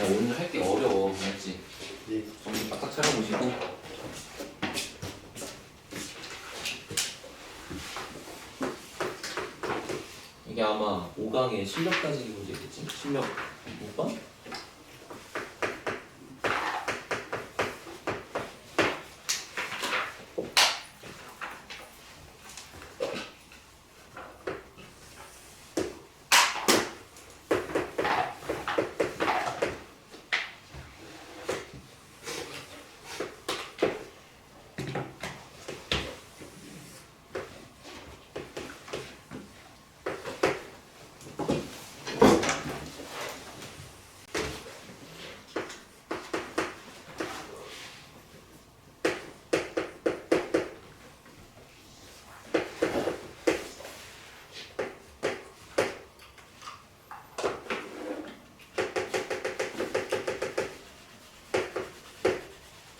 오늘 할 게 어려워, 알지? 예. 정신 바짝 차려보시고. 이게 아마 5강의 실력 따지기 문제겠지? 실력 5번?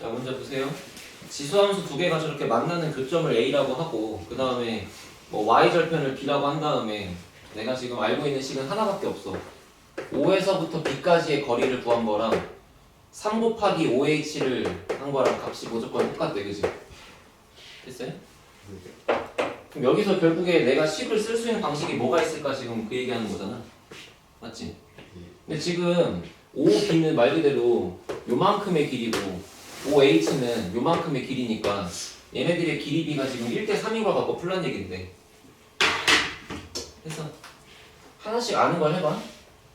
자, 문제 보세요. 지수함수 두 개가 저렇게 만나는 교점을 A라고 하고 그 다음에 뭐 Y절편을 B라고 한 다음에 내가 지금 알고 있는 식은 하나밖에 없어. 5에서부터 B까지의 거리를 구한 거랑 3 곱하기 5H를 한 거랑 값이 무조건 똑같대, 그지? 됐어요? 그럼 여기서 결국에 내가 식을 쓸 수 있는 방식이 뭐가 있을까 지금 그 얘기하는 거잖아. 맞지? 근데 지금 5B는 말 그대로 요만큼의 길이고 5H는 요만큼의 길이니까 얘네들의 길이 B가 지금 1대3인 걸 갖고 풀란 얘긴데. 그래서 하나씩 아는 걸 해봐.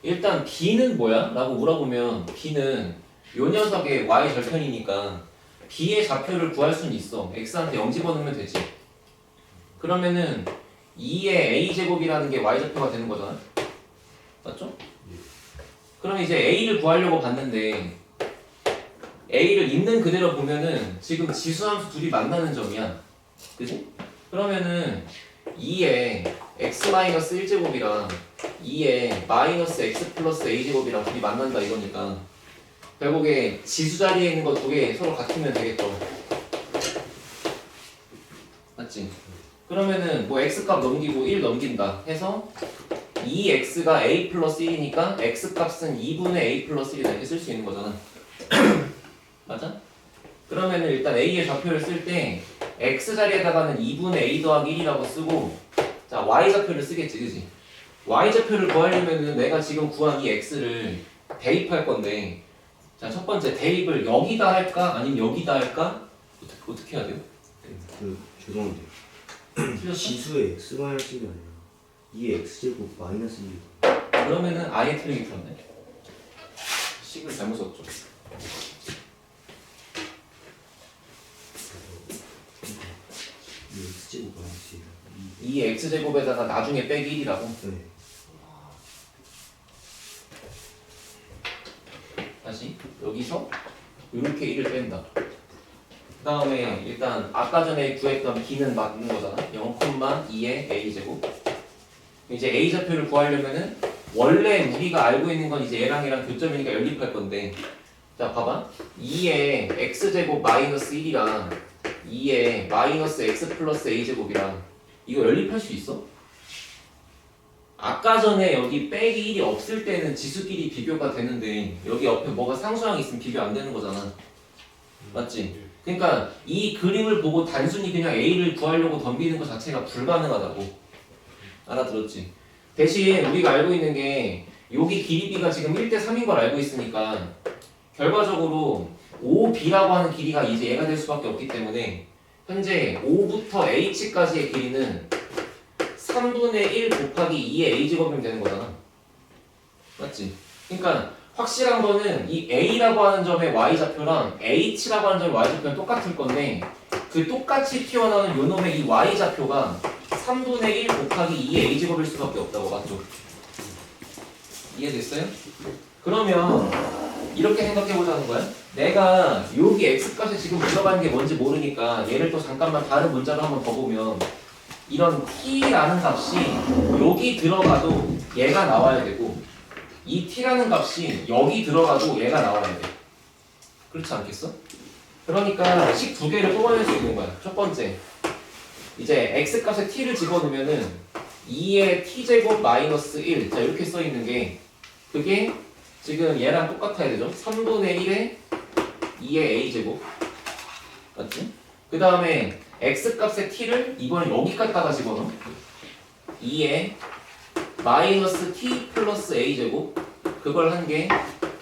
일단 B는 뭐야? 라고 물어보면 B는 요 녀석의 Y절편이니까 B의 좌표를 구할 수는 있어. X한테 0 집어넣으면 되지. 그러면은 2의 A제곱이라는 게 Y좌표가 되는 거잖아. 맞죠? 그럼 이제 A를 구하려고 봤는데 A를 있는 그대로 보면은 지금 지수함수 둘이 만나는 점이야. 그치? 그러면은 2의 x-1제곱이랑 2의 마이너스 x 플러스 a제곱이랑 둘이 만난다 이거니까 결국에 지수 자리에 있는 거 두 개 서로 같으면 되겠죠. 맞지? 그러면은 뭐 x값 넘기고 1 넘긴다 해서 2x가 a 플러스 1이니까 x값은 2분의 a 플러스 1이다 이렇게 쓸 수 있는 거잖아. 맞아? 그러면은 일단 a의 좌표를 쓸 때 x 자리에다가는 2분의 a 더하기 1이라고 쓰고 자 y 좌표를 쓰겠지, 그지? y 좌표를 구하려면은 내가 지금 구한 이 x를 대입할 건데 자 첫 번째 대입을 여기다 할까 아니면 여기다 할까? 어떻게 해야 돼요? 죄송한데 틀렸어? 지수의 x-1이 아니라 2의 x제곱 마이너스 1. 그러면은 아예 틀리게 풀었네. 식을 잘못 썼죠. 2의 x제곱 마이너스 1. 이 x제곱에다가 나중에 빼기 1이라고? 네. 다시 여기서 이렇게 1을 뺀다. 그 다음에 일단 아까 전에 구했던 b는 맞는 거잖아. 0,2의 a제곱. 이제 a좌표를 구하려면은 원래 우리가 알고 있는 건 이제 얘랑 교점이니까 연립할 건데 자 봐봐. 2의 x제곱 마이너스 1이랑 2의 마이너스 x 플러스 a제곱이랑 이거 연립할 수 있어? 아까 전에 여기 빼기 1이 없을 때는 지수끼리 비교가 되는데 여기 옆에 뭐가 상수항이 있으면 비교 안 되는 거잖아. 맞지? 그러니까 이 그림을 보고 단순히 그냥 a를 구하려고 덤비는 것 자체가 불가능하다고. 알아들었지? 대신 우리가 알고 있는 게 여기 길이 b가 지금 1대3인 걸 알고 있으니까 결과적으로 5b라고 하는 길이가 이제 얘가 될 수밖에 없기 때문에 현재 5부터 h까지의 길이는 3분의 1 곱하기 2의 a제곱이면 되는 거잖아. 맞지? 그러니까 확실한 거는 이 a라고 하는 점의 y좌표랑 h라고 하는 점의 y좌표는 똑같을 건데 그 똑같이 튀어나오는 요놈의 이 y좌표가 3분의 1 곱하기 2의 a제곱일 수밖에 없다고. 맞죠? 이해됐어요? 그러면 이렇게 생각해보자는 거야. 내가 여기 x값에 지금 들어가는 게 뭔지 모르니까 얘를 또 잠깐만 다른 문자로 한번 더 보면 이런 t라는 값이 여기 들어가도 얘가 나와야 되고 이 t라는 값이 여기 들어가도 얘가 나와야 돼. 그렇지 않겠어? 그러니까 식 두 개를 뽑아낼 수 있는 거야. 첫 번째 이제 x값에 t를 집어넣으면은 2의 t제곱 마이너스 1 자 이렇게 써있는 게 그게 지금 얘랑 똑같아야 되죠? 3분의 1에 2의 a제곱 맞지? 그 다음에 x값의 t를 이번엔 여기 갖다가 집어넣어 2에 마이너스 t 플러스 a제곱 그걸 한 게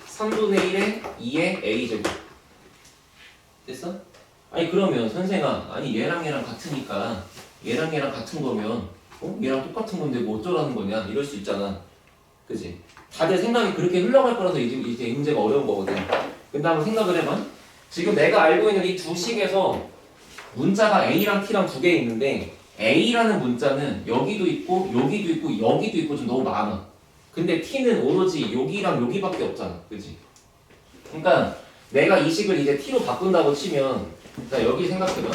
3분의 1에 2의 a제곱 됐어? 아니 그러면 선생아 아니 얘랑 얘랑 같으니까 얘랑 얘랑 같은 거면 얘랑 똑같은 건데 뭐 어쩌라는 거냐 이럴 수 있잖아 그지? 다들 생각이 그렇게 흘러갈 거라서 이제 이 문제가 어려운 거거든 근데 한번 생각을 해봐 지금 내가 알고 있는 이 두 식에서 문자가 A랑 T랑 두 개 있는데 A라는 문자는 여기도 있고 여기도 있고 여기도 있고 좀 너무 많아 근데 T는 오로지 여기랑 여기밖에 없잖아 그지? 그러니까 내가 이 식을 이제 T로 바꾼다고 치면 자 여기 생각해봐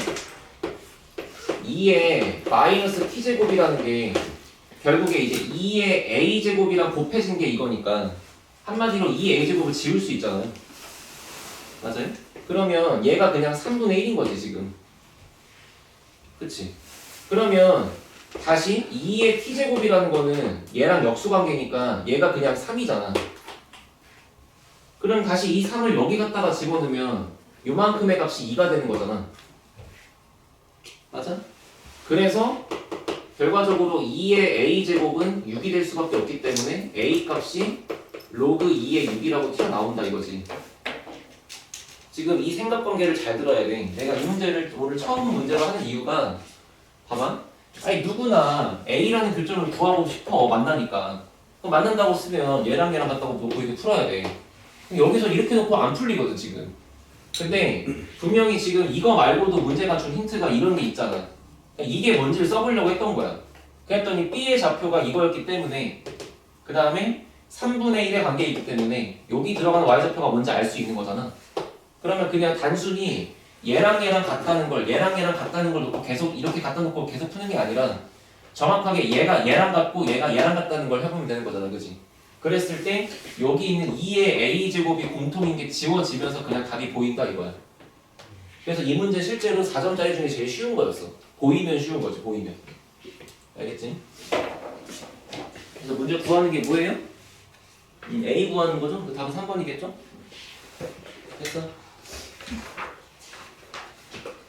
2의 마이너스 T제곱이라는 게 결국에 이제 2의 A제곱이랑 곱해진 게 이거니까 한마디로 2A제곱을 지울 수 있잖아요 맞아요? 그러면 얘가 그냥 3분의 1인 거지 지금 그치? 그러면 다시 2의 t제곱이라는 거는 얘랑 역수관계니까 얘가 그냥 3이잖아 그럼 다시 이 3을 여기 갖다가 집어넣으면 요만큼의 값이 2가 되는 거잖아 맞아? 그래서 결과적으로 2의 a제곱은 6이 될 수밖에 없기 때문에 a 값이 로그 2의 6이라고 튀어나온다 이거지 지금 이 생각관계를 잘 들어야 돼. 내가 이 문제를 오늘 처음 문제로 하는 이유가 봐봐. 아니 누구나 A라는 교점을 구하고 싶어 만나니까. 그럼 만난다고 쓰면 얘랑 얘랑 갖다가 놓고 이렇게 풀어야 돼. 여기서 이렇게 놓고 안 풀리거든 지금. 근데 분명히 지금 이거 말고도 문제가 준 힌트가 이런 게 있잖아. 이게 뭔지를 써보려고 했던 거야. 그랬더니 B의 좌표가 이거였기 때문에 그 다음에 3분의 1의 관계이기 때문에 여기 들어가는 Y좌표가 뭔지 알 수 있는 거잖아. 그러면 그냥 단순히 얘랑 얘랑 같다는 걸 놓고 계속 이렇게 갖다 놓고 계속 푸는 게 아니라 정확하게 얘가 얘랑 같고 얘가 얘랑 같다는 걸 해보면 되는 거잖아 그지? 그랬을 때 여기 있는 2의 a제곱이 공통인 게 지워지면서 그냥 답이 보인다 이거야 그래서 이 문제 실제로 4점짜리 중에 제일 쉬운 거였어 보이면 쉬운 거지 보이면 알겠지? 그래서 문제 구하는 게 뭐예요? a 구하는 거죠? 그 답은 3번이겠죠? 됐어?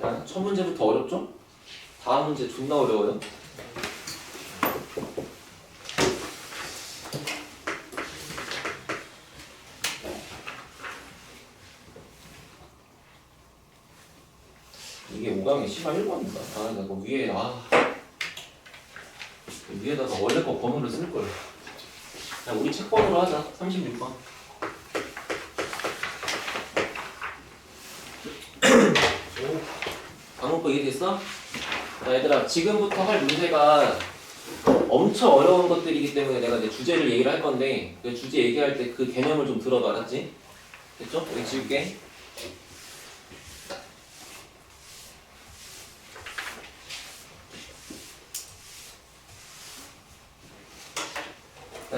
자, 첫 문제부터 어렵죠? 다음 문제 존나 어려워요. 이게 5강에 씨발 1번인가? 아, 나 이거 위에, 위에다가 원래 거 번호를 쓸걸. 자, 우리 책 번호로 하자. 36번. 방금 거 이해됐어? 자, 얘들아, 지금부터 할 문제가 엄청 어려운 것들이기 때문에 내가 이제 주제를 얘기를 할 건데, 그 주제 얘기할 때 그 개념을 좀 들어봐, 알았지? 됐죠? 여기 지울게.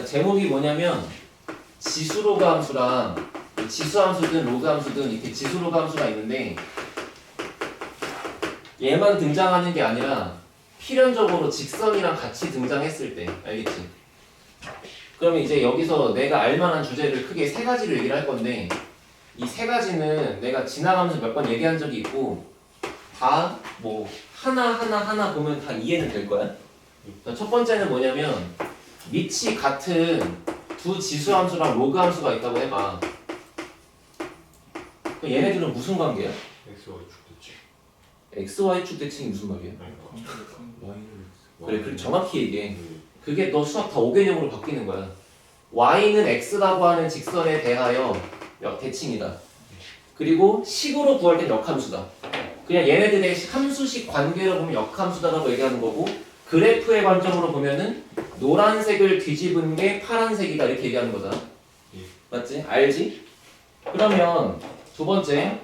제목이 뭐냐면 지수로그 함수랑 지수함수든 로그함수든 이렇게 지수로그 함수가 있는데 얘만 등장하는 게 아니라 필연적으로 직선이랑 같이 등장했을 때 알겠지? 그러면 이제 여기서 내가 알만한 주제를 크게 세 가지로 얘기를 할 건데 이 세 가지는 내가 지나가면서 몇 번 얘기한 적이 있고 다 뭐 하나 보면 다 이해는 될 거야. 첫 번째는 뭐냐면 밑이 같은 두 지수함수랑 로그함수가 있다고 해봐. 그럼 얘네들은 무슨 관계야? XY 축 대칭이 무슨 말이야? 그래 정확히 얘기해. 그게 너 수학 다 5개념으로 바뀌는 거야. Y는 X라고 하는 직선에 대하여 대칭이다. 그리고 식으로 구할 땐 역함수다. 그냥 얘네들의 함수식 관계로 보면 역함수다라고 얘기하는 거고 그래프의 관점으로 보면은 노란색을 뒤집은 게 파란색이다 이렇게 얘기하는 거잖아. 맞지? 알지? 그러면 두 번째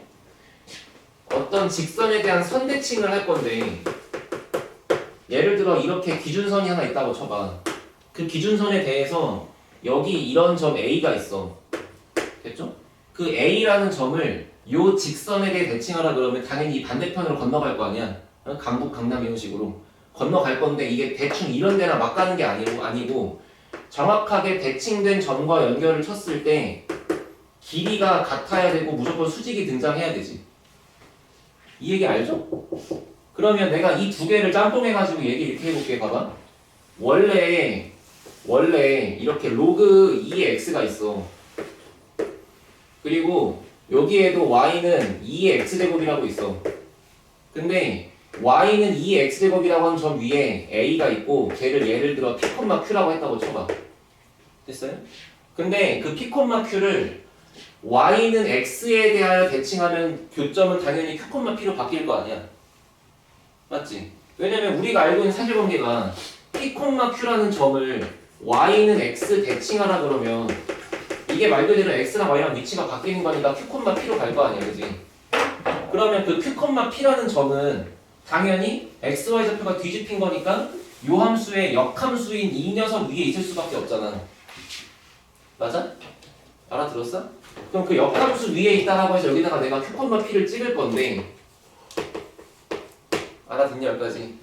어떤 직선에 대한 선대칭을 할 건데 예를 들어 이렇게 기준선이 하나 있다고 쳐봐. 그 기준선에 대해서 여기 이런 점 A가 있어. 됐죠? 그 A라는 점을 요 직선에 대해 대칭하라 그러면 당연히 이 반대편으로 건너갈 거 아니야. 강북, 강남 이런 식으로 건너갈 건데 이게 대충 이런 데나 막 가는 게 아니고 정확하게 대칭된 점과 연결을 쳤을 때 길이가 같아야 되고 무조건 수직이 등장해야 되지. 이 얘기 알죠? 그러면 내가 이 두 개를 짬뽕해가지고 얘기 이렇게 해볼게. 봐봐. 원래 이렇게 로그 2의 x가 있어. 그리고 여기에도 y는 2의 x제곱이라고 있어. 근데 y는 2의 x제곱이라고 하는 점 위에 a가 있고 걔를 예를 들어 p, q라고 했다고 쳐봐. 됐어요? 근데 그 p, q를 y는 x에 대하여 대칭하면 교점은 당연히 q, p로 바뀔 거 아니야. 맞지? 왜냐면 우리가 알고 있는 사실관계가 p, q라는 점을 y는 x 대칭하라 그러면 이게 말 그대로 x랑 y랑 위치가 바뀌는 거니까 q, p로 갈 거 아니야, 그지? 그러면 그 q, p라는 점은 당연히 x, y 좌표가 뒤집힌 거니까 요 함수의 역함수인 이 녀석 위에 있을 수밖에 없잖아. 맞아? 알아들었어? 그럼 그 역함수 위에 있다라고 해서 여기다가 내가 q, p를 찍을 건데 알아듣냐 여기까지?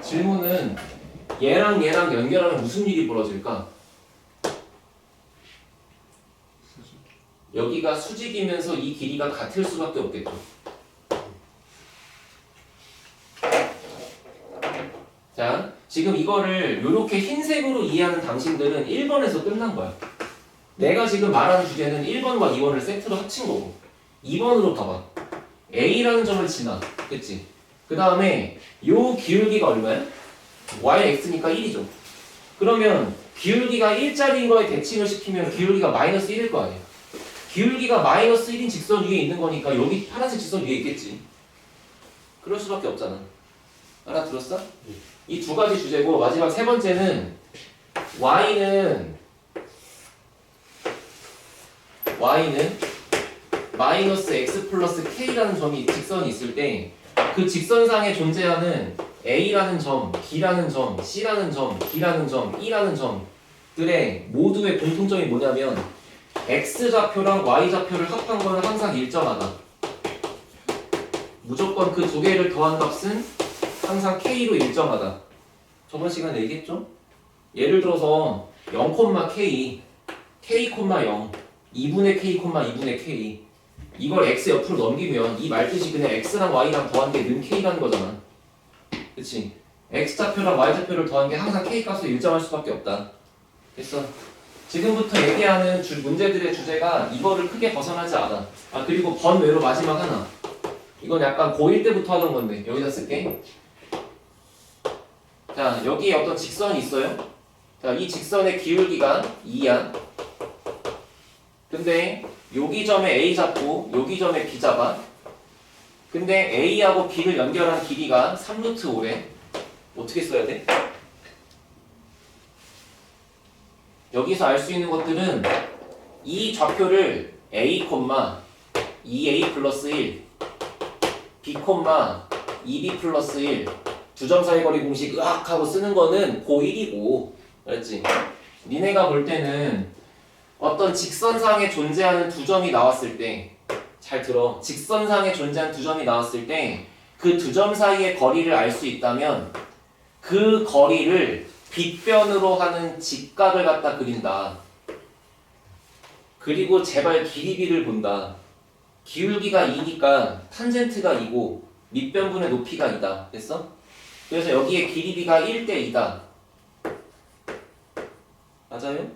질문은 얘랑 연결하면 무슨 일이 벌어질까? 여기가 수직이면서 이 길이가 같을 수밖에 없겠죠. 자, 지금 이거를 이렇게 흰색으로 이해하는 당신들은 1번에서 끝난 거야. 내가 지금 말하는 주제는 1번과 2번을 세트로 합친 거고 2번으로 봐봐. A라는 점을 지나. 그치? 그 다음에 요 기울기가 얼마야? yx니까 1이죠. 그러면 기울기가 1짜리인 거에 대칭을 시키면 기울기가 마이너스 1일 거 아니야. 기울기가 마이너스 1인 직선 위에 있는 거니까 여기 파란색 직선 위에 있겠지. 그럴 수밖에 없잖아. 알아들었어? 이 두 가지 주제고 마지막 세 번째는 y는 마이너스 x 플러스 k라는 점이 직선이 있을 때 그 직선상에 존재하는 a라는 점, b라는 점, c라는 점, d라는 점, e라는 점들의 모두의 공통점이 뭐냐면 x좌표랑 y좌표를 합한 거는 항상 일정하다. 무조건 그 두 개를 더한 값은 항상 k로 일정하다. 저번 시간에 얘기했죠? 예를 들어서 0,k, k, 0, 2분의 k, 2분의 k 이걸 x 옆으로 넘기면 이 말뜻이 그냥 x랑 y랑 더한 게 는 k라는 거잖아. 그치? x좌표랑 y좌표를 더한 게 항상 k 값을 일정할 수밖에 없다. 됐어? 지금부터 얘기하는 문제들의 주제가 이거를 크게 벗어나지 않아. 아 그리고 번외로 마지막 하나. 이건 약간 고1 때부터 하던 건데 여기다 쓸게. 자 여기에 어떤 직선이 있어요. 자 이 직선의 기울기가 2야. 근데 여기 점에 A 잡고 여기 점에 B 잡아. 근데 A하고 B를 연결한 길이가 3루트 5래. 어떻게 써야 돼? 여기서 알 수 있는 것들은 이 좌표를 A, 2A 플러스 1 B, 2B 플러스 1 두 점 사이 거리 공식 으악 하고 쓰는 거는 고1이고 알았지? 니네가 볼 때는 어떤 직선상에 존재하는 두 점이 나왔을 때 잘 들어. 직선상에 존재하는 두 점이 나왔을 때 그 두 점 사이의 거리를 알 수 있다면 그 거리를 빗변으로 하는 직각을 갖다 그린다. 그리고 제발 길이비를 본다. 기울기가 2니까 탄젠트가 2고 밑변분의 높이가 2다. 됐어? 그래서 여기에 길이비가 1대 2다. 맞아요?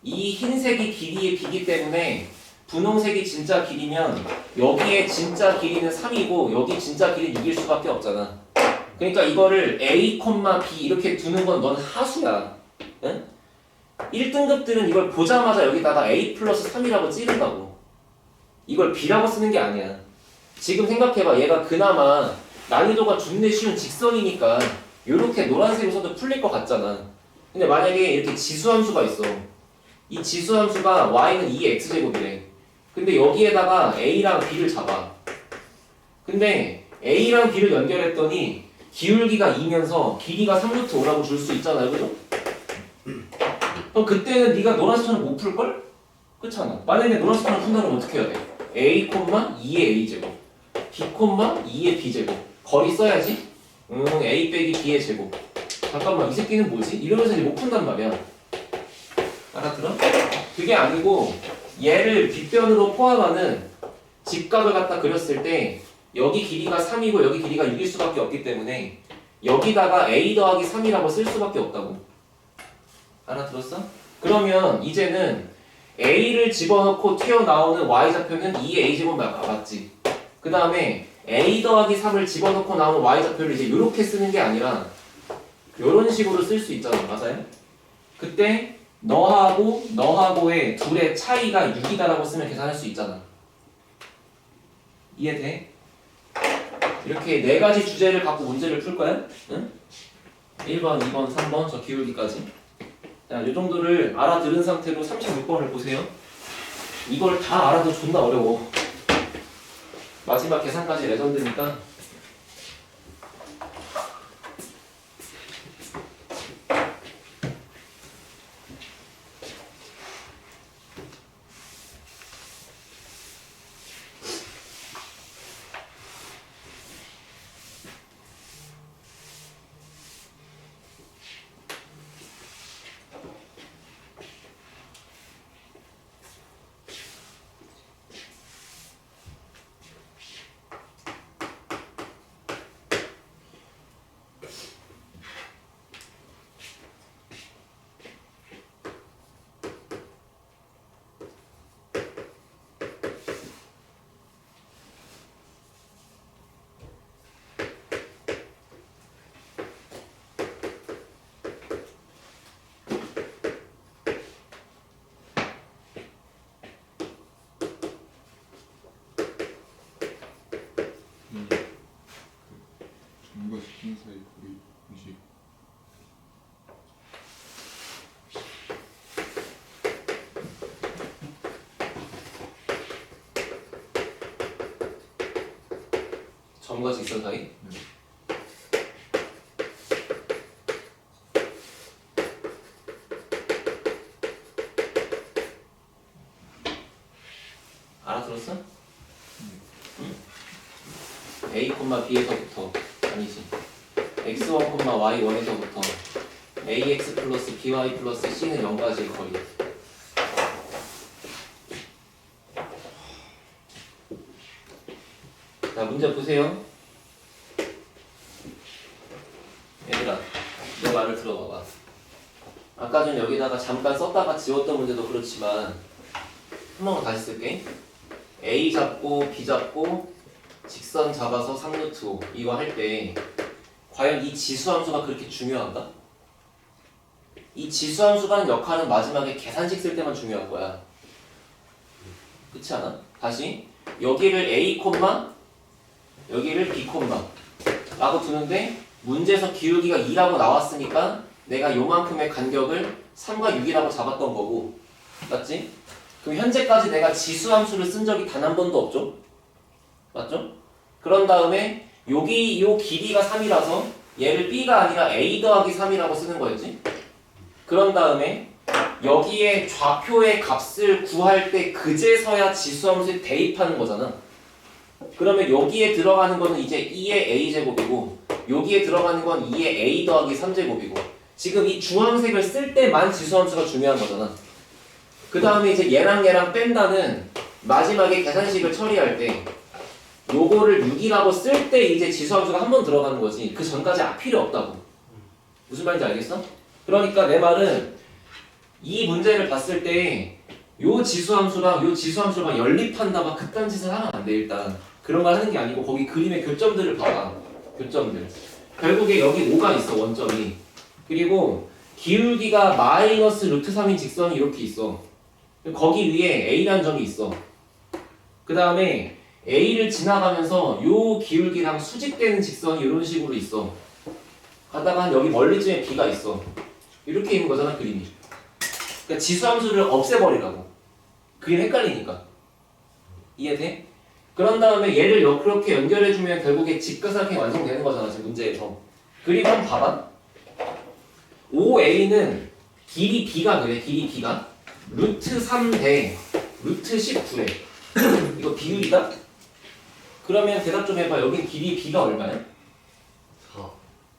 이 흰색이 길이의 비기 때문에 분홍색이 진짜 길이면 여기에 진짜 길이는 3이고 여기 진짜 길이는 6일 수밖에 없잖아. 그러니까 이거를 A, B 이렇게 두는 건 넌 하수야. 응? 1등급들은 이걸 보자마자 여기다가 A 플러스 3이라고 찌른다고. 이걸 B라고 쓰는 게 아니야. 지금 생각해봐. 얘가 그나마 난이도가 존내 쉬운 직선이니까 이렇게 노란색으로 써도 풀릴 것 같잖아. 근데 만약에 이렇게 지수함수가 있어. 이 지수함수가 y는 2의 x제곱이래. 근데 여기에다가 a랑 b를 잡아. 근데 a랑 b를 연결했더니 기울기가 2면서 길이가 3루트 5라고 줄 수 있잖아요. 그죠? 그럼 그때는 네가 노란색처럼 못 풀걸? 그렇잖아. 만약에 노란색처럼 푼다면 어떻게 해야 돼? a, 2의 a제곱 b, 2의 b제곱 거리 써야지? a 빼기 b의 제곱. 잠깐만 이 새끼는 뭐지? 이러면서 이제 못 푼단 말이야. 알아들어? 그게 아니고 얘를 빗변으로 포함하는 직각을 갖다 그렸을 때 여기 길이가 3이고 여기 길이가 6일 수밖에 없기 때문에 여기다가 a 더하기 3이라고 쓸 수밖에 없다고. 알아들었어? 그러면 이제는 a를 집어넣고 튀어나오는 y좌표는 2a제곱 맞지? 그 다음에 a 더하기 3을 집어넣고 나오는 y좌표를 이제 이렇게 쓰는 게 아니라 이런 식으로 쓸 수 있잖아. 맞아요? 그때 너하고 너하고의 둘의 차이가 6이다라고 쓰면 계산할 수 있잖아. 이해돼? 이렇게 네 가지 주제를 갖고 문제를 풀 거야. 응? 1번, 2번, 3번 저 기울기까지. 자, 이 정도를 알아들은 상태로 36번을 보세요. 이걸 다 알아도 존나 어려워. 마지막 계산까지 레전드니까. 전과 직진 사이 거리 공식. 점과 직선 사이? 알아들었어? A, B에서부터 아니지 x1, y1에서부터 ax 플러스 by 플러스 c는 0까지의 거리. 자, 문제 보세요. 얘들아, 내 말을 들어봐봐. 아까 전 여기다가 잠깐 썼다가 지웠던 문제도 그렇지만 한 번만 다시 쓸게. A 잡고 B 잡고 직선 잡아서 3루트 5 이거 할 때 과연 이 지수함수가 그렇게 중요한가? 이 지수함수가 하는 역할은 마지막에 계산식 쓸 때만 중요한 거야. 그렇지 않아? 다시 여기를 A, 여기를 B, 라고 두는데 문제에서 기울기가 2라고 나왔으니까 내가 요만큼의 간격을 3과 6이라고 잡았던 거고, 맞지? 그럼 현재까지 내가 지수함수를 쓴 적이 단 한 번도 없죠? 맞죠? 그런 다음에 여기 요 길이가 3이라서 얘를 B가 아니라 A 더하기 3이라고 쓰는 거였지? 그런 다음에 여기에 좌표의 값을 구할 때 그제서야 지수함수에 대입하는 거잖아. 그러면 여기에 들어가는 거는 이제 2의 A제곱이고 여기에 들어가는 건 2의 A 더하기 3제곱이고 지금 이 주황색을 쓸 때만 지수함수가 중요한 거잖아. 그 다음에 이제 얘랑 뺀다는 마지막에 계산식을 처리할 때 요거를 6이라고 쓸 때 이제 지수함수가 한 번 들어가는 거지. 그 전까지 필요 없다고. 무슨 말인지 알겠어? 그러니까 내 말은 이 문제를 봤을 때 요 지수함수랑 연립한다 그딴 짓을 하면 안 돼. 일단 그런 걸 하는 게 아니고 거기 그림의 교점들을 봐봐. 교점들. 결국에 여기 5가 있어, 원점이. 그리고 기울기가 마이너스 루트 3인 직선이 이렇게 있어. 거기 위에 A라는 점이 있어. 그 다음에 A를 지나가면서 요 기울기랑 수직되는 직선이 이런 식으로 있어. 가다가 여기 멀리쯤에 B가 있어. 이렇게 있는 거잖아, 그림이. 그러니까 지수함수를 없애버리라고. 그림 헷갈리니까. 이해돼? 그런 다음에 얘를 그렇게 연결해주면 결국에 직각삼각형이 완성되는 거잖아, 지금 문제에서. 그리고 한번 봐봐. OA는 길이 B가 그래, 길이 B가. 루트 3 대 루트 19래. 이거 비율이다? 그러면 대답 좀 해봐. 여긴 길이 B가 얼마야?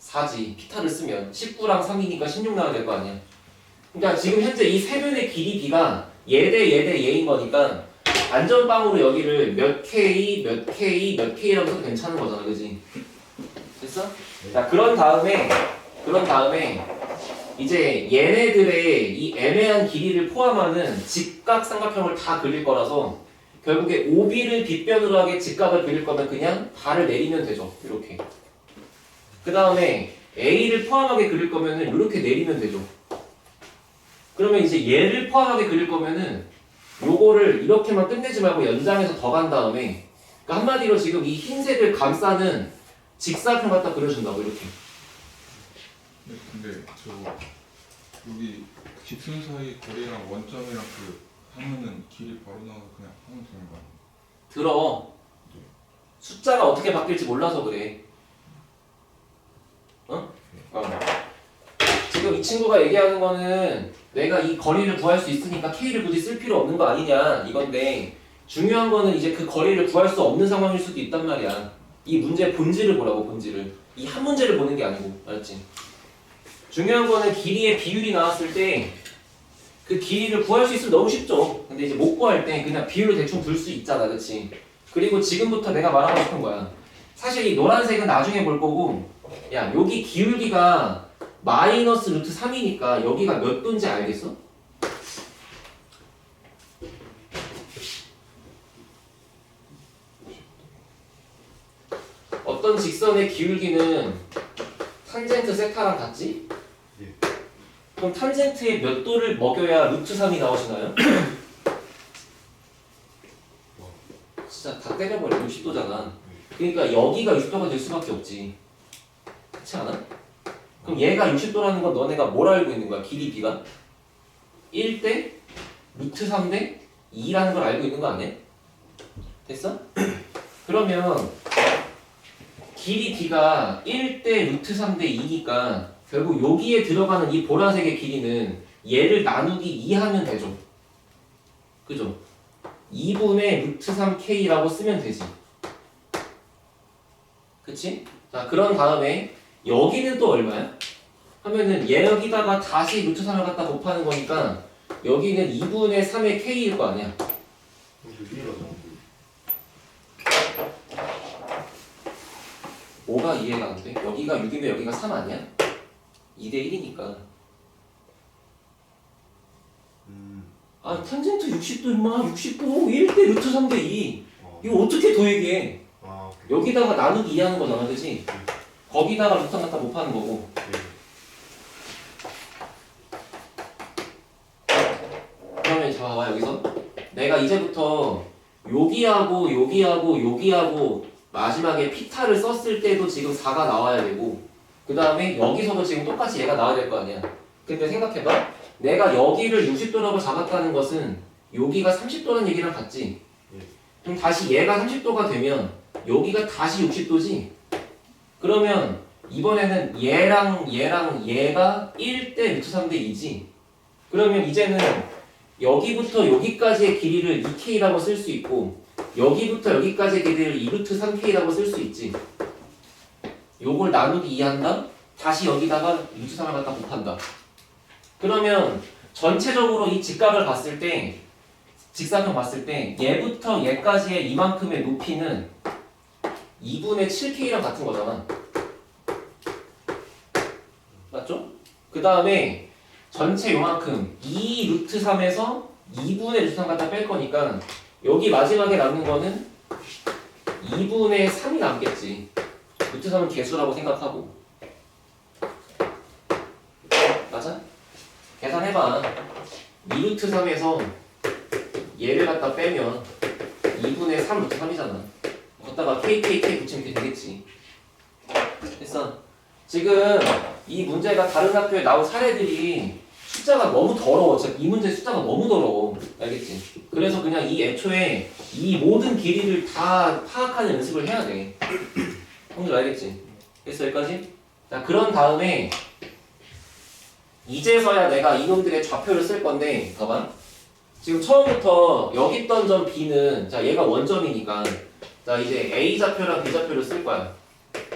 4지. 피타를 쓰면 19랑 3이니까 16 나와야 될 거 아니야. 그러니까 지금 현재 이 세 변의 길이 b가 얘 대 얘 대 얘인 거니까 안전빵으로 여기를 몇 k 몇 k 몇 k라고 써도 괜찮은 거잖아, 그지? 됐어? 자, 그런 다음에 이제 얘네들의 이 애매한 길이를 포함하는 직각삼각형을 다 그릴 거라서 결국에 OB를 빗변으로 하게 직각을 그릴 거면 그냥 발을 내리면 되죠. 이렇게. 그 다음에 A를 포함하게 그릴 거면은 이렇게 내리면 되죠. 그러면 이제 얘를 포함하게 그릴 거면은 요거를 이렇게만 끝내지 말고 연장해서 더 간 다음에 그러니까 한마디로 지금 이 흰색을 감싸는 직사각형 갖다 그려준다고 이렇게. 네, 근데 저 여기 직선 사이 거리랑 원점이랑 그 하면은 길이 바로 나와서 그냥 하면 되는 거 아니에요? 들어. 숫자가 어떻게 바뀔지 몰라서 그래. 어? 지금 이 친구가 얘기하는 거는 내가 이 거리를 구할 수 있으니까 K를 굳이 쓸 필요 없는 거 아니냐 이건데 중요한 거는 이제 그 거리를 구할 수 없는 상황일 수도 있단 말이야. 이 문제의 본질을 보라고, 본질을. 이 한 문제를 보는 게 아니고, 알았지? 중요한 거는 길이의 비율이 나왔을 때 그 길이를 구할 수 있으면 너무 쉽죠. 근데 이제 못 구할 때 그냥 비율을 대충 둘 수 있잖아, 그치? 그리고 지금부터 내가 말하고 싶은 거야. 사실 이 노란색은 나중에 볼 거고, 야, 여기 기울기가 마이너스 루트 3이니까 여기가 몇 도인지 알겠어? 어떤 직선의 기울기는 탄젠트 세타랑 같지? 예. 그럼 탄젠트에 몇 도를 먹여야 루트 3이 나오시나요? 진짜 다 때려버려. 60도잖아. 그러니까 여기가 60도가 될 수밖에 없지. 그렇지 않아? 그럼 얘가 60도라는 건 너네가 뭘 알고 있는 거야? 길이 b가? 1대 루트 3대 2라는 걸 알고 있는 거 아니야? 됐어? 그러면 길이 b가 1대 루트 3대 2니까 결국 여기에 들어가는 이 보라색의 길이는 얘를 나누기 2 하면 되죠. 그죠? 2분의 루트 3k라고 쓰면 되지. 그치? 자, 그런 다음에 여기는 또 얼마야? 하면은 얘 여기다가 다시 루트 3을 갖다 곱하는 거니까 여기는 2분의 3의 k일 거 아니야. 뭐가 이해가 안 돼? 여기가 6이면 여기가 3 아니야? 2대 1이니까. 아, 탄젠트 60도 임마. 60도 1대 루트 3대 2. 이거 어떻게 더 얘기해? 여기다가 나누기 2 하는 거잖아, 그치? 거기다가 루트 3 갖다 곱하는 거고. 그러면 자, 봐봐, 여기서 내가 이제부터 여기하고 여기하고 여기하고 마지막에 피타를 썼을 때도 지금 4가 나와야 되고 그 다음에 여기서도 지금 똑같이 얘가 나와야 될 거 아니야. 근데 생각해봐. 내가 여기를 60도라고 잡았다는 것은 여기가 30도라는 얘기랑 같지? 그럼 다시 얘가 30도가 되면 여기가 다시 60도지? 그러면 이번에는 얘랑 얘가 1대 루트 3대 2지? 그러면 이제는 여기부터 여기까지의 길이를 2k라고 쓸 수 있고 여기부터 여기까지의 길이를 2루트 3k라고 쓸 수 있지. 요걸 나누기 2 한다? 다시 여기다가 루트 3을 갖다 곱한다. 그러면 전체적으로 이 직각을 봤을 때 직사각형 봤을 때 얘부터 얘까지의 이만큼의 높이는 2분의 7k랑 같은 거잖아. 맞죠? 그 다음에 전체 요만큼 2 루트 3에서 2분의 루트 3 갖다 뺄 거니까 여기 마지막에 남는 거는 2분의 3이 남겠지. 루트 3은 개수라고 생각하고. 맞아? 계산해봐. 2루트 3에서 얘를 갖다 빼면 2분의 3 루트 3이잖아. 걷다가 KKK 붙이면 이렇게 되겠지. 됐어? 지금 이 문제가 다른 학교에 나온 사례들이 숫자가 너무 더러워. 이 문제 숫자가 너무 더러워. 알겠지? 그래서 그냥 이 애초에 이 모든 길이를 다 파악하는 연습을 해야 돼. 형들 알겠지? 됐어, 여기까지? 자, 그런 다음에 이제서야 내가 이놈들의 좌표를 쓸 건데 봐봐. 지금 처음부터 여기 있던 점 B는 자 얘가 원점이니까 자 이제 A 좌표랑 B 좌표를 쓸 거야.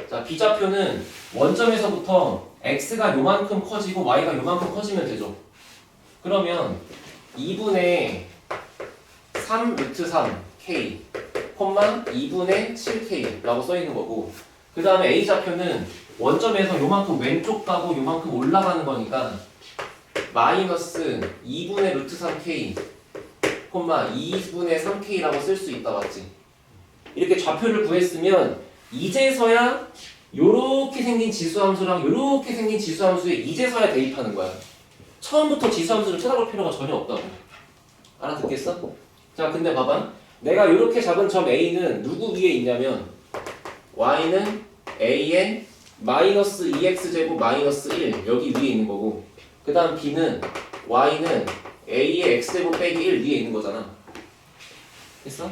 자 B 좌표는 원점에서부터 X가 요만큼 커지고 Y가 요만큼 커지면 되죠. 그러면 2분의 3 루트 3k, 2분의 7k라고 써있는 거고 그 다음에 A좌표는 원점에서 요만큼 왼쪽 가고 요만큼 올라가는 거니까 마이너스 2분의 루트 3k, 2분의 3k라고 쓸 수 있다 맞지? 이렇게 좌표를 구했으면 이제서야 요렇게 생긴 지수함수랑 요렇게 생긴 지수함수에 이제서야 대입하는 거야. 처음부터 지수함수를 찾아볼 필요가 전혀 없다고. 알아듣겠어? 자 근데 봐봐, 내가 요렇게 잡은 점 A는 누구 위에 있냐면 Y는 A의 마이너스 2x제곱 마이너스 1 여기 위에 있는 거고 그 다음 B는 Y는 A의 x제곱 빼기 1 위에 있는 거잖아. 됐어?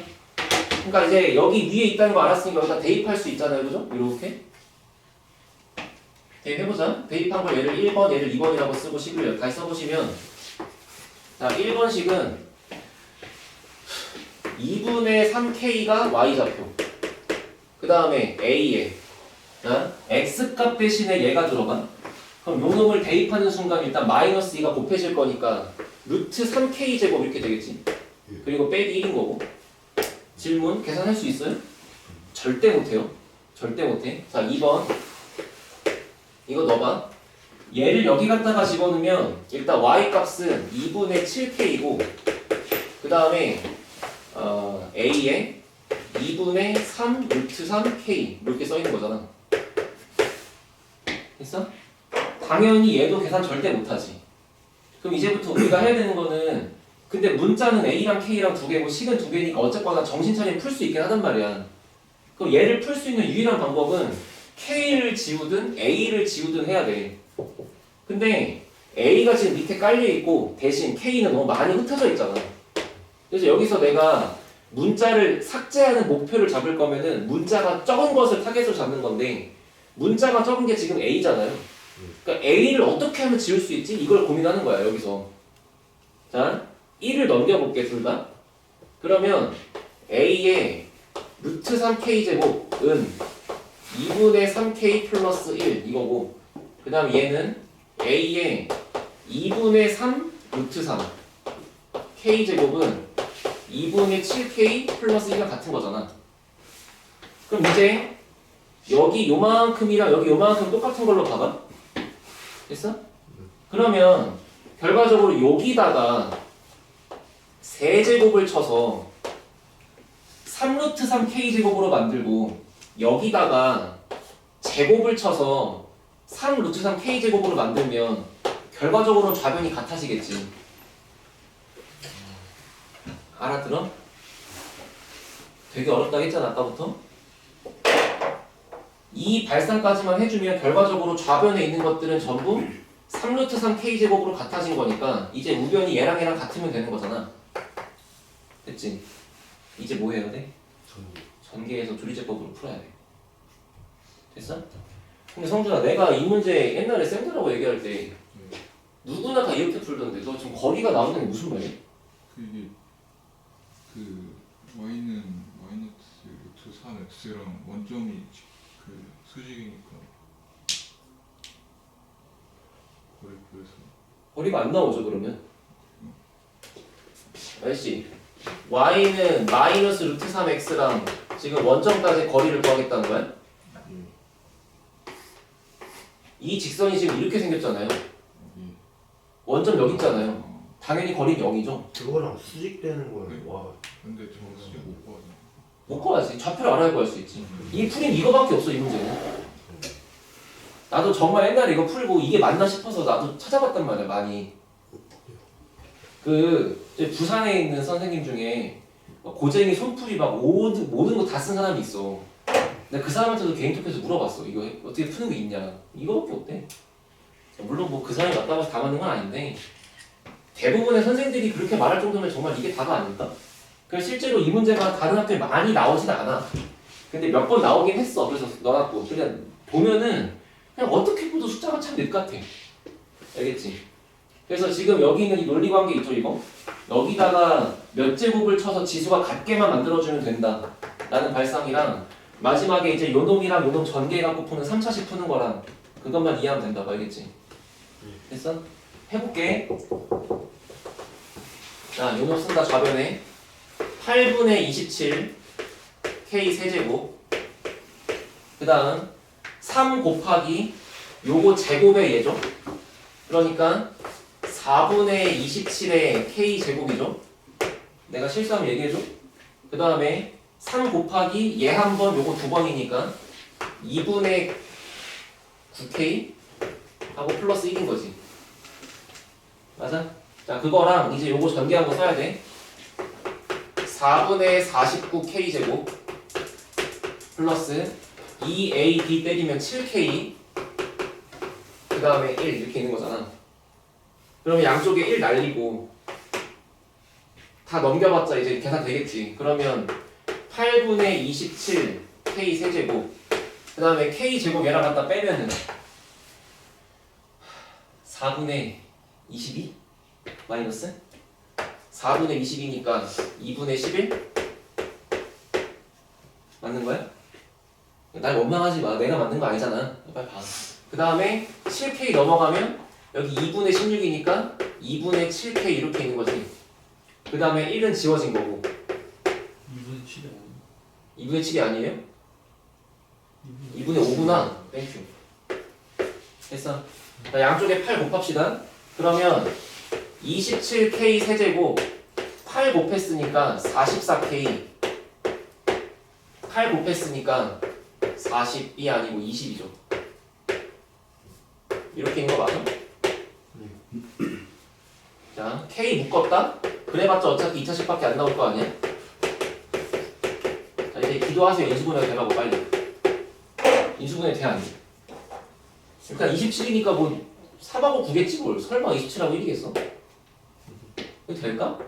그러니까 이제 여기 위에 있다는 거 알았으니까 여기다 대입할 수 있잖아요, 그죠? 이렇게 대입해보자. 대입한 걸 얘를 1번, 얘를 2번이라고 쓰고 식을 다시 써보시면 자 1번식은 2분의 3k가 y좌표 그 다음에 a에 x값 대신에 얘가 들어가. 그럼 요 놈을 대입하는 순간 일단 마이너스 2가 곱해질 거니까 루트 3k 제곱 이렇게 되겠지. 그리고 빼기 1인 거고. 질문 계산할 수 있어요? 절대 못해요. 절대 못해. 자 2번 이거 넣어봐. 얘를 여기 갖다가 집어넣으면 일단 y값은 2분의 7k이고 그 다음에 a에 2분의 3 루트 3k 이렇게 써있는 거잖아. 됐어? 당연히 얘도 계산 절대 못하지. 그럼 이제부터 우리가 해야 되는 거는 근데 문자는 a랑 k랑 두 개고 식은 두 개니까 어쨌거나 정신 차리면 풀 수 있긴 하단 말이야. 그럼 얘를 풀 수 있는 유일한 방법은 k를 지우든 a를 지우든 해야 돼. 근데 a가 지금 밑에 깔려있고 대신 k는 너무 많이 흩어져 있잖아. 그래서 여기서 내가 문자를 삭제하는 목표를 잡을 거면은 문자가 적은 것을 타겟으로 잡는 건데 문자가 적은 게 지금 a잖아요. 그러니까 a를 어떻게 하면 지울 수 있지? 이걸 고민하는 거야 여기서. 자 1을 넘겨볼게 둘 다. 그러면 a의 루트 3k 제곱은 2분의 3k 플러스 1 이거고 그 다음 얘는 a의 2분의 3 루트 3 k 제곱은 2분의 7k 플러스 1과 같은 거잖아. 그럼 이제 여기 요만큼이랑 여기 요만큼 똑같은 걸로 봐봐. 됐어? 그러면 결과적으로 여기다가 세제곱을 쳐서 3루트 3k 제곱으로 만들고 여기다가 제곱을 쳐서 3루트 3k 제곱으로 만들면 결과적으로 좌변이 같아지겠지. 알아들어? 되게 어렵다 했잖아 아까부터. 이 발상까지만 해주면 결과적으로 좌변에 있는 것들은 전부 3루트 3k 제곱으로 같아진 거니까 이제 우변이 얘랑 얘랑 같으면 되는 거잖아. 됐지? 이제 뭐 해야 돼? 전개해서 조리제법으로 풀어야 돼. 됐어? 근데 성준아 내가 이 문제 옛날에 쌤들하고 얘기할 때 누구나 다 이렇게 풀던데 너 지금 거리가 나오는 게 무슨 말이야? 그게 그 y는 마이너스 루트 3x랑 원점이 그 수직이니까 그래서 거리가 안 나오죠 그러면? 알지? y는 마이너스 루트 3x랑 지금 원점까지 거리를 구하겠다는 거야? 이 직선이 지금 이렇게 생겼잖아요. 원점 여기 있잖아요. 당연히 거리는 0이죠. 그거랑 수직되는 거는 와. 근데 저 수직 못 구하잖아. 못 구하지. 좌표를 알아야 구할 수 있지. 이 풀인 이거밖에 없어 이 문제는. 나도 정말 옛날에 이거 풀고 이게 맞나 싶어서 나도 찾아봤단 말이야 많이. 그 이제 부산에 있는 선생님 중에 고쟁이 손풀이 막 모든 거 다 쓴 사람이 있어. 내가 그 사람한테도 개인톡에서 물어봤어. 이거 어떻게 푸는 게 있냐. 이거밖에 없대. 물론 뭐 그 사람이 맞다고 해서 다 맞는 건 아닌데 대부분의 선생들이 그렇게 말할 정도면 정말 이게 다가 아닐까? 그래서 실제로 이 문제가 다른 학교에 많이 나오진 않아. 근데 몇 번 나오긴 했어. 그래서 넣어놨고 그냥 보면은 그냥 어떻게 보도 숫자가 참 넷 같아. 알겠지? 그래서 지금 여기 있는 이 논리관계 있죠 이거? 여기다가 몇 제곱을 쳐서 지수가 같게만 만들어주면 된다 라는 발상이랑 마지막에 이제 요놈이랑 요놈 전개해갖고 푸는 3차식 푸는 거랑 그것만 이해하면 된다고 알겠지? 됐어? 해볼게. 자, 요놈 쓴다 좌변에 8분의 27 K 세제곱 그 다음 3 곱하기 요거 제곱의 예죠. 그러니까 4분의 27의 K 제곱이죠. 내가 실수하면 얘기해줘. 그 다음에 3 곱하기 얘 한 번 요거 두 번이니까 2분의 9K 하고 플러스 1인 거지. 맞아? 자, 그거랑 이제 요거 전개한 거 써야 돼. 4분의 49K 제곱 플러스 2AB 때리면 7K 그 다음에 1 이렇게 있는 거잖아. 그러면 양쪽에 1 날리고 다 넘겨봤자 이제 계산 되겠지. 그러면 8분의 27 K 세제곱 그 다음에 K 제곱 얘랑 갖다 빼면은 4분의 22 마이너스 4분의 22니까 2분의 11 맞는 거야? 날 원망하지 마. 내가 맞는 거 아니잖아. 빨리 봐. 그 다음에 7K 넘어가면 여기 2분의 16이니까 2분의 7K 이렇게 있는 거지. 그 다음에 1은 지워진 거고 2분의 7이 아니에요? 2분의 7이 아니에요? 2분의 5구나. 땡큐. 됐어. 자, 양쪽에 8 곱합시다. 그러면 27K 세제곱 8 곱했으니까 44K 8 곱했으니까 40이 아니고 20이죠. 이렇게 있는 거 맞아? 자, K 묶었다? 그래봤자 어차피 2차식밖에 안 나올 거 아니야? 자, 이제 기도하세요. 인수분해 되라고 빨리. 인수분해 돼 안 돼? 그러니까 27이니까 뭐 3하고 9겠지 뭘. 설마 27하고 1이겠어? 이거 될까?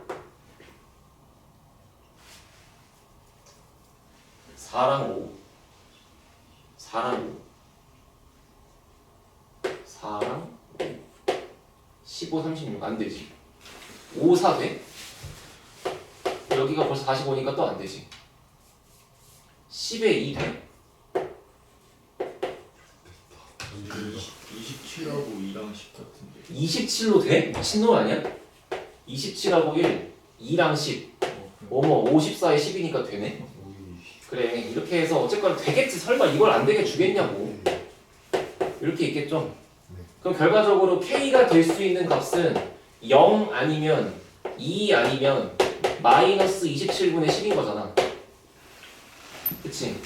4랑 5 4랑 5 4랑 5 15, 36 안되지. 5, 4 돼? 여기가 벌써 45니까 또 안되지. 10에 2 돼? 27하고 2랑 10 같은데. 27로 돼? 미친놈 아니야? 27하고 1 2랑 10 어머 54에 10이니까 되네? 그래 이렇게 해서 어쨌건 되겠지. 설마 이걸 안 되게 주겠냐고. 이렇게 있겠죠? 그럼 결과적으로 K가 될 수 있는 값은 0 아니면 2 아니면 마이너스 27분의 10인 거잖아. 그치?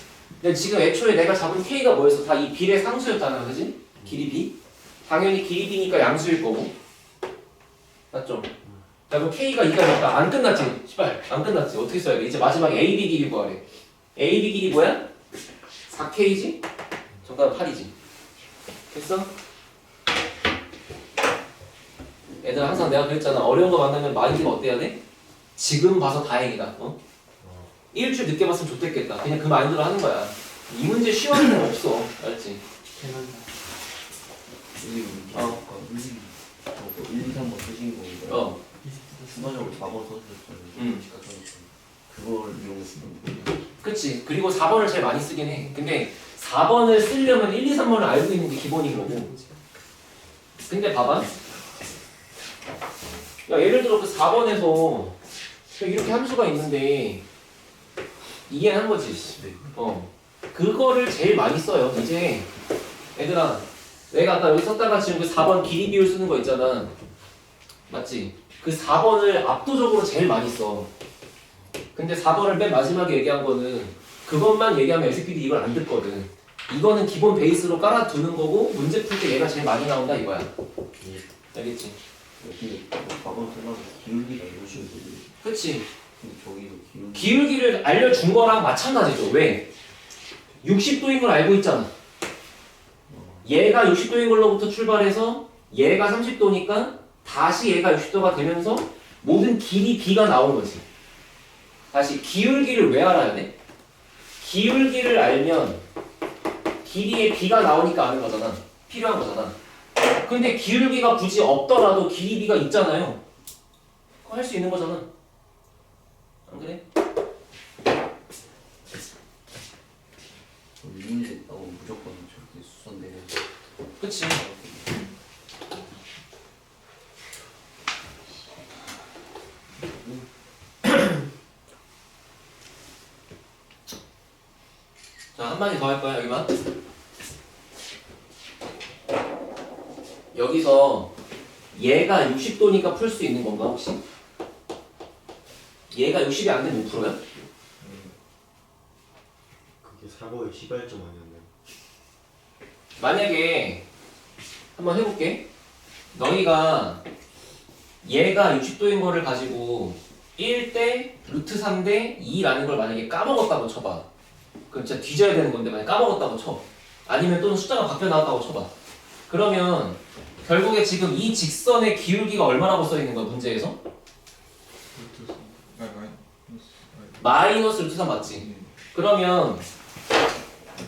근데 지금 애초에 내가 잡은 K가 뭐였어? 다 이 B의 상수였잖아. 그치? 길이 B? 당연히 길이 B니까 양수일 거고. 맞죠? 자 그럼 K가 2가 됐다. 안 끝났지? 시발 안 끝났지? 어떻게 써야 돼? 이제 마지막에 AB 길이 구하래. AB 길이 뭐야? 4K지? 정답은 8이지. 됐어? 애들 항상 내가 그랬잖아. 어려운 거 만나면 마인드가 어때야 돼? 지금 봐서 다행이다. 어? 일주일 늦게 봤으면 좋겠다. 그냥 그 마인드로 하는 거야. 이 문제 쉬운 애는 없어. 알지? 대단하다. 어. 1, 2, 3번 쓰신 거고요. 어. 순간적으로 4번 써주셨잖아요. 그걸 이용했으면 되겠네요. 그치. 그리고 4번을 제일 많이 쓰긴 해. 근데 4번을 쓰려면 1, 2, 3번을 알고 있는 게 기본인 거고. 근데 봐봐. 야, 예를 들어 그 4번에서 이렇게 함수가 있는데 이해한 거지. 그거를 제일 많이 써요. 이제 얘들아, 내가 아까 여기 썼다가 지금 그 4번 길이 비율 쓰는 거 있잖아. 맞지? 그 4번을 압도적으로 제일 많이 써. 근데 4번을 맨 마지막에 얘기한 거는 그것만 얘기하면 SQD 이걸 안 듣거든. 이거는 기본 베이스로 깔아두는 거고 문제 풀 때 얘가 제일 많이 나온다 이거야. 알겠지? 여기 4번 쓰려면 기울기가 이러시면 되죠. 그치? 근데 저기도 기울기. 기울기를 알려준 거랑 마찬가지죠. 왜? 60도인 걸 알고 있잖아. 얘가 60도인 걸로부터 출발해서 얘가 30도니까 다시 얘가 60도가 되면서 모든 길이 B가 나온 거지. 다시 기울기를 왜 알아야 돼? 기울기를 알면 길이에 B가 나오니까 아는 거잖아. 필요한 거잖아. 근데 기울기가 굳이 없더라도 길이 B가 있잖아요. 그거 할 수 있는 거잖아. 안 그래? 이 문제 나오면 무조건 저렇게 수선 내려. 그치? 자, 한마디 더 할 거야, 여기만. 여기서 얘가 60도니까 풀 수 있는 건가, 혹시? 얘가 60이 안 되면 5%야? 그게 사고의 시발점 아니었나요? 만약에 한번 해볼게. 너희가 얘가 60도인 거를 가지고 1대 루트 3대 2라는 걸 만약에 까먹었다고 쳐봐. 그럼 진짜 뒤져야 되는 건데 만약에 까먹었다고 쳐. 아니면 또는 숫자가 바뀌어 나왔다고 쳐봐. 그러면 결국에 지금 이 직선의 기울기가 얼마라고 써있는 거야, 문제에서? 마이너스 루트 3 맞지? 그러면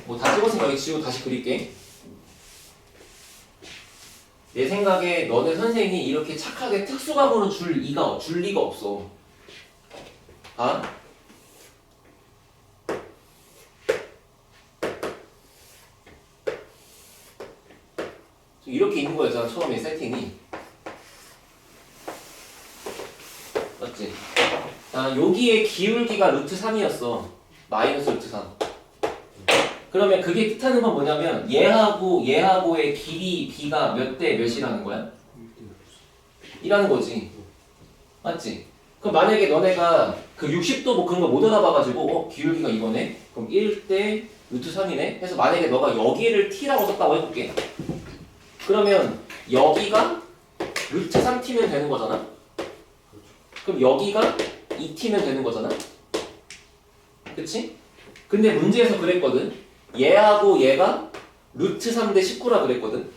뭐 다 찍었으니까 여기 지우고 다시 그릴게. 내 생각에 너네 선생이 이렇게 착하게 특수과목으로 줄 리가 없어. 아? 이렇게 있는 거였잖아, 처음에 세팅이. 맞지? 자, 여기에 기울기가 루트 3이었어. 마이너스 루트 3. 그러면 그게 뜻하는 건 뭐냐면 얘하고의 길이 b가 몇 대 몇이라는 거야? 1이라는 거지. 맞지? 그럼 만약에 너네가 그 60도 뭐 그런 거 못 알아봐가지고 기울기가 이거네? 그럼 1대 루트 3이네? 해서 만약에 너가 여기를 t라고 썼다고 해볼게. 그러면 여기가 루트 3t면 되는 거잖아? 그럼 여기가 2t면 되는 거잖아? 그치? 근데 문제에서 그랬거든. 얘하고 얘가 루트 3대 19라 그랬거든.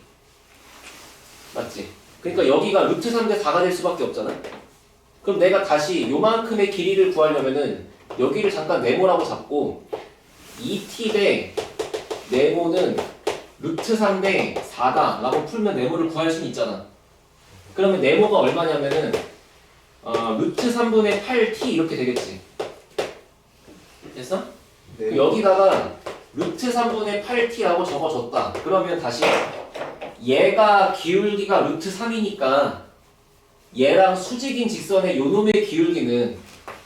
맞지? 그러니까 여기가 루트 3대 4가 될 수밖에 없잖아. 그럼 내가 다시 요만큼의 길이를 구하려면은 여기를 잠깐 네모라고 잡고 2t 대 네모는 루트 3대 4다 라고 풀면 네모를 구할 수는 있잖아. 그러면 네모가 얼마냐면은 루트 3분의 8t 이렇게 되겠지. 됐어? 네. 그럼 여기다가 루트 3분의 8t라고 적어줬다. 그러면 다시 얘가 기울기가 루트 3이니까 얘랑 수직인 직선의 요놈의 기울기는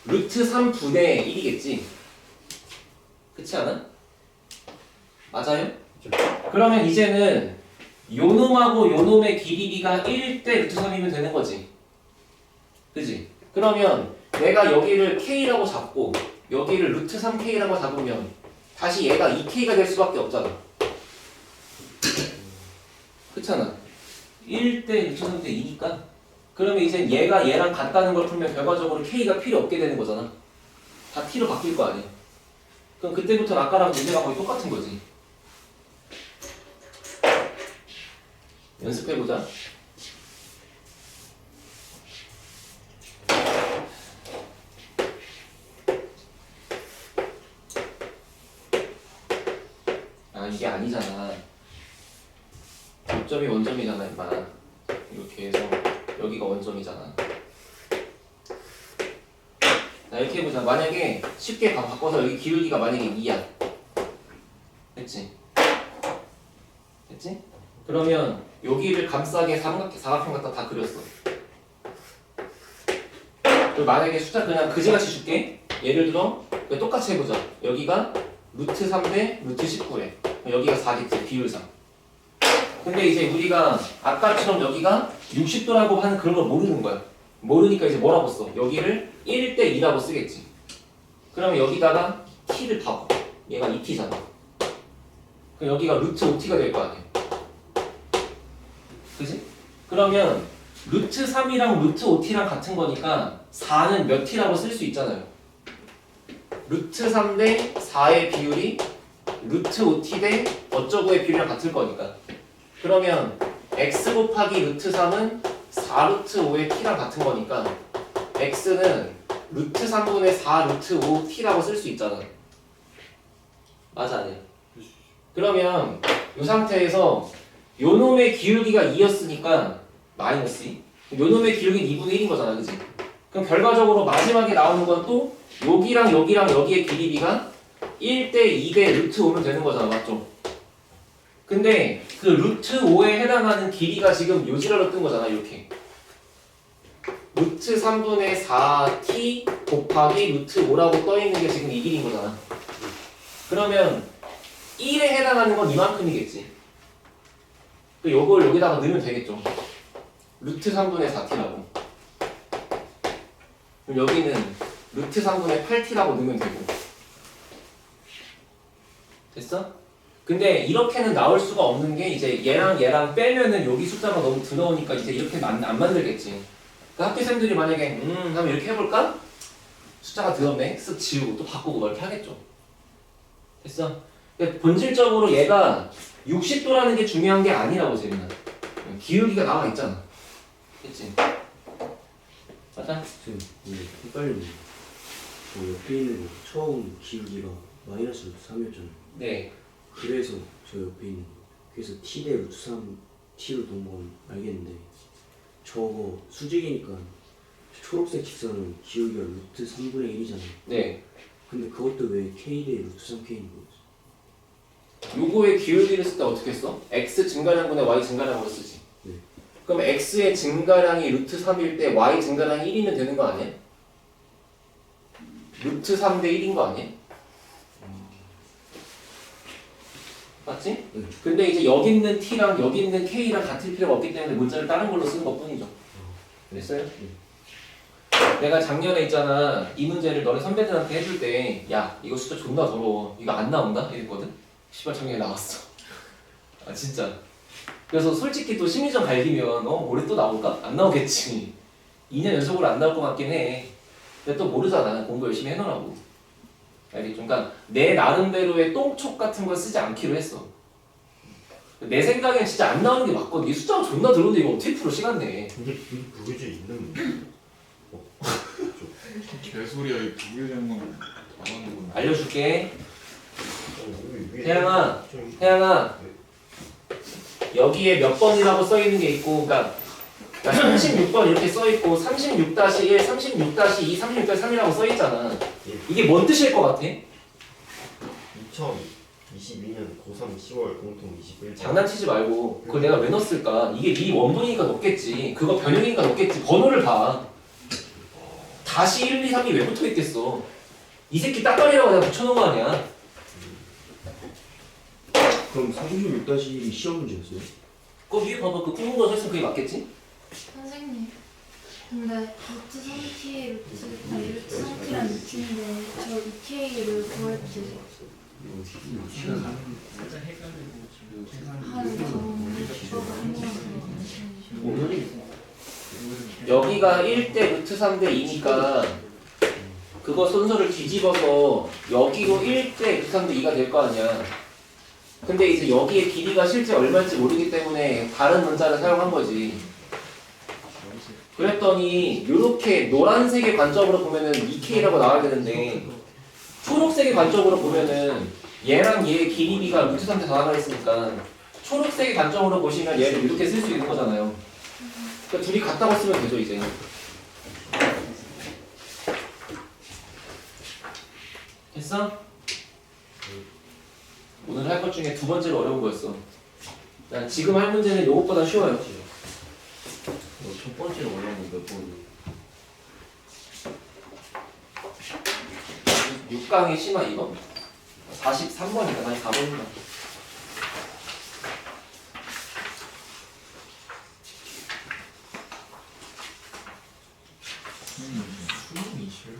루트 3분의 1이겠지. 그렇지 않아? 맞아요? 그러면 이제는 요놈하고 요놈의 길이가 1대 루트 3이면 되는 거지. 그지? 그러면 내가 여기를 k라고 잡고 여기를 루트 3k라고 잡으면 다시 얘가 2k가 될 수밖에 없잖아. 그렇잖아. 1대 루트 3대 2니까 그러면 이제 얘가 얘랑 같다는 걸 풀면 결과적으로 k가 필요 없게 되는 거잖아. 다 t로 바뀔 거 아니야. 그럼 그때부터는 아까랑 문제가 거의 똑같은 거지. 연습해보자. 아, 이게 아니잖아. 요점이 원점이잖아, 임마. 이렇게 해서 여기가 원점이잖아. 자, 이렇게 해보자. 만약에 쉽게 바꿔서 여기 기울기가 만약에 2야. 됐지? 됐지? 그러면 여기를 감싸게 사각형 갖다 다 그렸어. 그리고 만약에 숫자 그냥 그지같이 줄게. 예를 들어 똑같이 해보자. 여기가 루트 3대 루트 19래. 여기가 4겠지, 비율상. 근데 이제 우리가 아까처럼 여기가 60도라고 하는 그런 걸 모르는 거야. 모르니까 이제 뭐라고 써? 여기를 1대 2라고 쓰겠지. 그러면 여기다가 t를 바꿔. 얘가 2t잖아. 그럼 여기가 루트 5t가 될 거 아니야. 그지? 그러면 루트 3이랑 루트 5t랑 같은 거니까 4는 몇 t라고 쓸 수 있잖아요. 루트 3 대 4의 비율이 루트 5t 대 어쩌고의 비율이랑 같을 거니까. 그러면 x 곱하기 루트 3은 4 루트 5의 t랑 같은 거니까 x는 루트 3분의 4 루트 5t라고 쓸 수 있잖아. 맞아, 아니야? 그러면 이 상태에서 요놈의 기울기가 2였으니까 마이너스 2. 요놈의 기울기는 2분의 1인 거잖아, 그치? 그럼 결과적으로 마지막에 나오는 건 또 여기랑 여기랑 여기의 길이가 1대 2대 루트 5면 되는 거잖아, 맞죠? 근데 그 루트 5에 해당하는 길이가 지금 요지랄로 뜬 거잖아, 이렇게. 루트 3분의 4t 곱하기 루트 5라고 떠있는 게 지금 이 길인 거잖아. 그러면 1에 해당하는 건 이만큼이겠지. 그 요걸 여기다가 넣으면 되겠죠. 루트 3분의 4t라고. 그럼 여기는 루트 3분의 8t라고 넣으면 되고. 됐어? 근데 이렇게는 나올 수가 없는 게 이제 얘랑 빼면은 여기 숫자가 너무 들어오니까 이제 이렇게 안 만들겠지. 그 학교생들이 만약에 하면 이렇게 해볼까? 숫자가 들었네. 쓱 지우고 또 바꾸고 뭐 이렇게 하겠죠. 됐어? 근데 본질적으로 얘가 60도라는 게 중요한 게 아니라고 재민아. 기울기가 나와 있잖아. 그치? 맞아? 쌤, 근데 헷갈리네. 저 옆에 있는 거 처음 기울기가 마이너스 루트 3이었잖아요. 네. 그래서 저 옆에 있는 거. 그래서 t 대 루트 3 t로 돈 건 알겠는데 저거 수직이니까 초록색 직선은 기울기가 루트 3분의 1이잖아요. 네. 근데 그것도 왜 k 대 루트 3k인 거지? 요거의 기울기를 쓸 때 어떻게 써? x 증가량분의 y 증가량으로 쓰지. 네. 그럼 x의 증가량이 루트 3일 때 y 증가량이 1이면 되는 거 아니야? 루트 3 대 1인 거 아니야? 맞지? 네. 근데 이제 여기 있는 t랑 여기 있는 k랑 같을 필요가 없기 때문에 문자를 다른 걸로 쓰는 것 뿐이죠. 됐어요? 내가 작년에 있잖아 이 문제를 너네 선배들한테 해줄 때 야 이거 숫자 존나 더러워 이거 안 나온다? 이랬거든? 시발 작년에 나왔어. 아 진짜. 그래서 솔직히 또 심리전 갈기면 올해 또 나올까? 안 나오겠지. 2년 연속으로 안 나올 것 같긴 해. 근데 또 모르잖아. 공부 열심히 해놓으라고. 알겠죠? 그러니까 내 나름대로의 똥촉 같은 걸 쓰지 않기로 했어. 내 생각엔 진짜 안 나오는 게 맞거든. 이 숫자가 존나 들어오는데 이거 어떻게 풀어 시간 내. 근데 그게 좀 있는 개소리야. 이 부계되는 건 잘하는 건데. 알려줄게. 거. 태양아, 태양아. 여기에 몇 번이라고 써 있는 게 있고, 그러니까 36번 이렇게 써 있고, 36-1, 36-2, 36-3이라고 써 있잖아. 이게 뭔 뜻일 것 같아? 2022년 고3 10월 공통 21번. 장난치지 말고 그걸 내가 왜 넣었을까? 이게 네 원본이니까 넣겠지. 그거 변형이니까 넣겠지. 번호를 봐. 다시 1, 2, 3이 왜 붙어 있겠어? 이 새끼 따까리라고 내가 붙여놓은 거 아니야? 그럼 36-1이 시험 문제였어요? 그거 위에 봐봐. 그 굵은 거 써있으면 그게 맞겠지? 선생님, 근데 루트 3T, 루트 3T란 루트인데 저 2K를 구할 때 살짝 헷갈리고 지금 하는 경우는 기억을 안 나서 여기가 1대 루트 3대 2니까 그거 순서를 뒤집어서 여기로 1대 루트 3대 2가 될 거 아니야. 근데 이제 여기에 길이가 실제 얼마인지 모르기 때문에 다른 문자를 사용한 거지. 그랬더니 이렇게 노란색의 관점으로 보면은 2K라고 나와야 되는데 초록색의 관점으로 보면은 얘랑 얘의 길이비가 루트 3대 4가 있으니까 초록색의 관점으로 보시면 얘를 이렇게 쓸 수 있는 거잖아요. 그러니까 둘이 같다고 쓰면 되죠 이제. 됐어? 오늘 할 것 중에 두 번째로 어려운 거였어. 난 지금 할 문제는 요것보다 쉬워요. 첫 번째로 올라온 거 몇 번? 6강의 심화 이거? 43번인가? 44번인가? 수능이 싫어.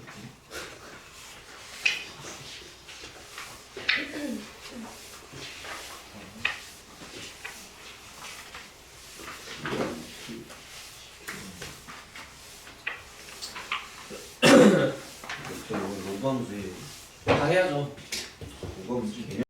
저 로감수에 다 해야죠. 로감수